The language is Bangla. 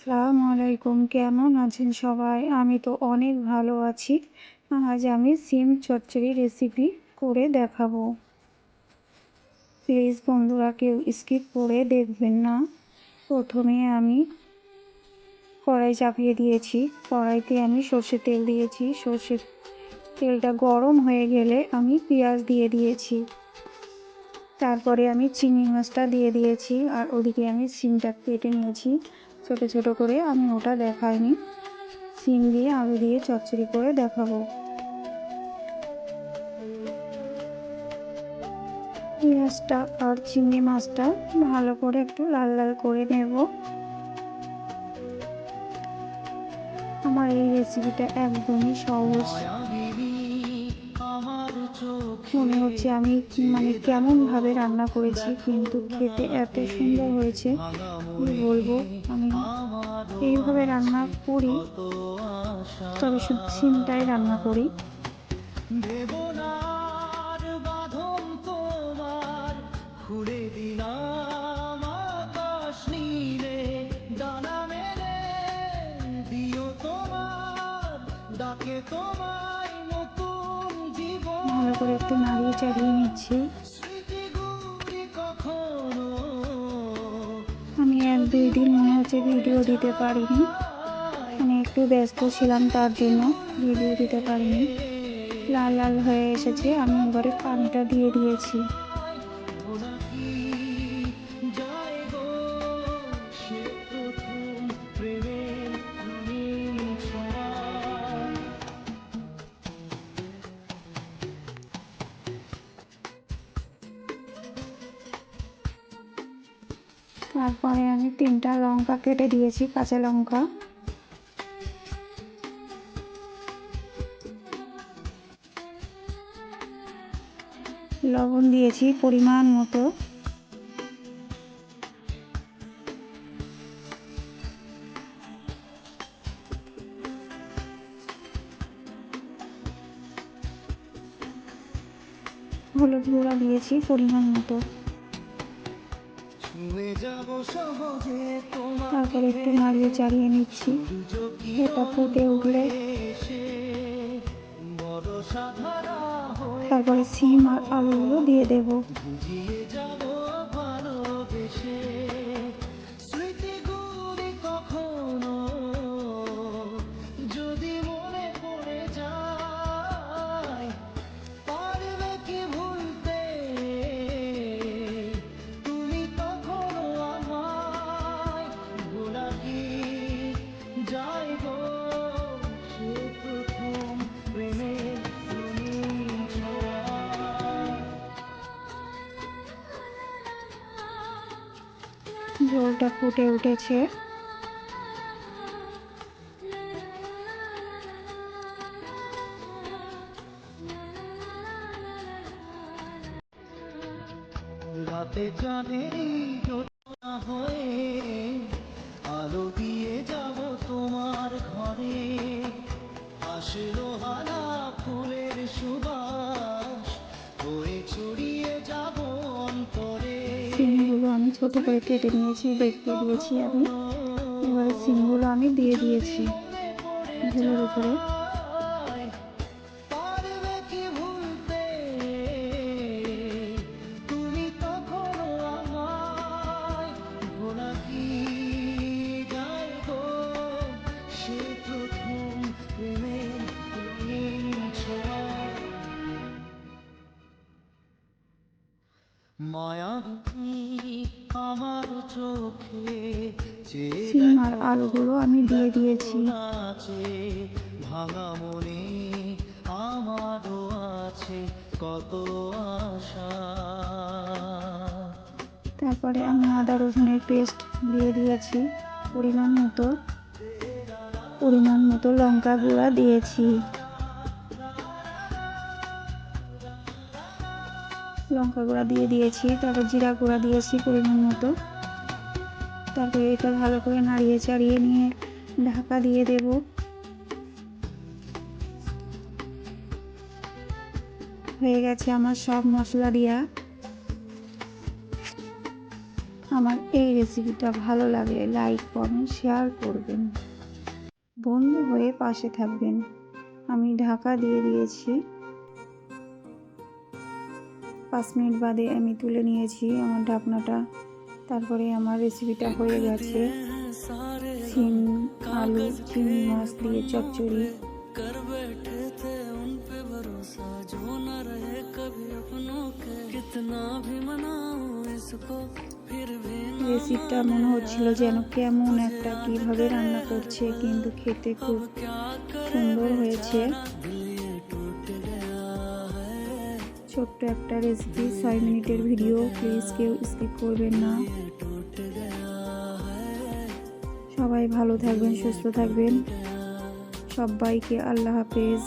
আসসালামু আলাইকুম, কেমন আছেন সবাই? আমি তো অনেক ভালো আছি। আজ আমি সিম চচ্চড়ি রেসিপি করে দেখাবো। প্লিজ বন্ধুরা কেউ স্কিপ করে দেখবেন না। প্রথমে আমি কড়াই চাপিয়ে দিয়েছি। কড়াইতে আমি সর্ষের তেল দিয়েছি। সর্ষের তেলটা গরম হয়ে গেলে আমি পেঁয়াজ দিয়ে দিয়েছি। তারপরে আমি চিংড়ি মাছটা দিয়ে দিয়েছি, আর ওদিকে আমি সিমটা কেটে নিয়েছি ছোটো ছোটো করে। আমি ওটা দেখাইনি। সিম দিয়ে আলু দিয়ে চচ্চড়ি করে দেখাবো। পেঁয়াজটা আর চিংড়ি মাছটা ভালো করে একটু লাল লাল করে নেব। আমার এই রেসিপিটা একদমই সহজ। মনে হচ্ছে আমি কেমনভাবে রান্না করেছি, কিন্তু খেতে এত সুন্দর হয়েছে কি বলবো। আমি এইভাবে রান্না করি, তবে শুধু সিমটাই রান্না করি। খুলে দিলাম আকাশ নীলে, ডানা মেলে দিও তোমার ডাকে তোমায় নতুন জীবন। ভালো করে একটু নাড়িয়ে চাড়িয়ে নিচ্ছি। আমি 1-2 দিন মনে হচ্ছে ভিডিও দিতে পারিনি, মানে একটু ব্যস্ত ছিলাম, তার জন্য ভিডিও দিতে পারিনি। লাল লাল হয়ে এসেছে, আমি এবারে পানিটা দিয়ে দিয়েছি। তারপরে আমি 3টা লঙ্কা কেটে দিয়েছি, কাঁচা লঙ্কা। লবণ দিয়েছি পরিমাণ মতো। হলুদ গুঁড়া দিয়েছি পরিমাণ মতো। তারপরে একটু নাড়িয়ে চাড়িয়ে নিচ্ছি। এটা ফুটে উঠলে তারপরে সিম আর আলুগুলো দিয়ে দেব। ঝোলটা ফুটে উঠেছে। রাতে চাঁদেরই জোছনা হয়ে আলো দিয়ে যাব তোমার ঘরে। আসলো হানা ফুলের সুবাস হয়ে ছড়িয়ে যাব অন্তরে। সিমগুলো আমি ছোট করে কেটে নিয়েছি, দেখতে দিয়েছি আমি। এবারে সিমগুলো আমি দিয়ে দিয়েছি ঝোলের উপরে। সিম আর আলুগুলো আমি দিয়ে দিয়েছি। ভাঙা মনে আমারও আছে কত আশা। তারপরে আমি আদা রসুনের পেস্ট দিয়ে দিয়েছি পরিমাণ মতো লঙ্কা গুঁড়া দিয়েছি। লঙ্কা গুঁড়া দিয়ে দিয়েছি, তারপর জিরা গুঁড়া দিয়েছি পরিমাণ মতো। তারপরে এটা ভালো করে নাড়িয়ে চাড়িয়ে নিয়ে ঢাকা দিয়ে দেব। হয়ে গেছে আমার সব মশলা দেওয়া। আমার এই রেসিপিটা ভালো লাগলে লাইক কমেন্ট শেয়ার করবেন, বন্ধু হয়ে পাশে থাকবেন। আমি ঢাকা দিয়ে দিয়েছি, 5 মিনিট বাদে আমি তুলে নিয়েছি আমার ঢাকনাটা। তারপরে আমার রেসিপিটা হয়ে গেছে। শিম আলু চিংড়ি মাছ দিয়ে চচ্চড়ি। রেসিপিটা মনে হচ্ছিল যেন কেমন একটা কিভাবে রান্না করছে, কিন্তু খেতে খুব সুন্দর হয়েছে। ছোট্ট একটা রেসিপি, 6 মিনিটের ভিডিও, প্লিজ কেউ স্কিপ করবেন না। সবাই ভালো থাকবেন, সুস্থ থাকবেন। সবাইকে আল্লাহ হাফেজ।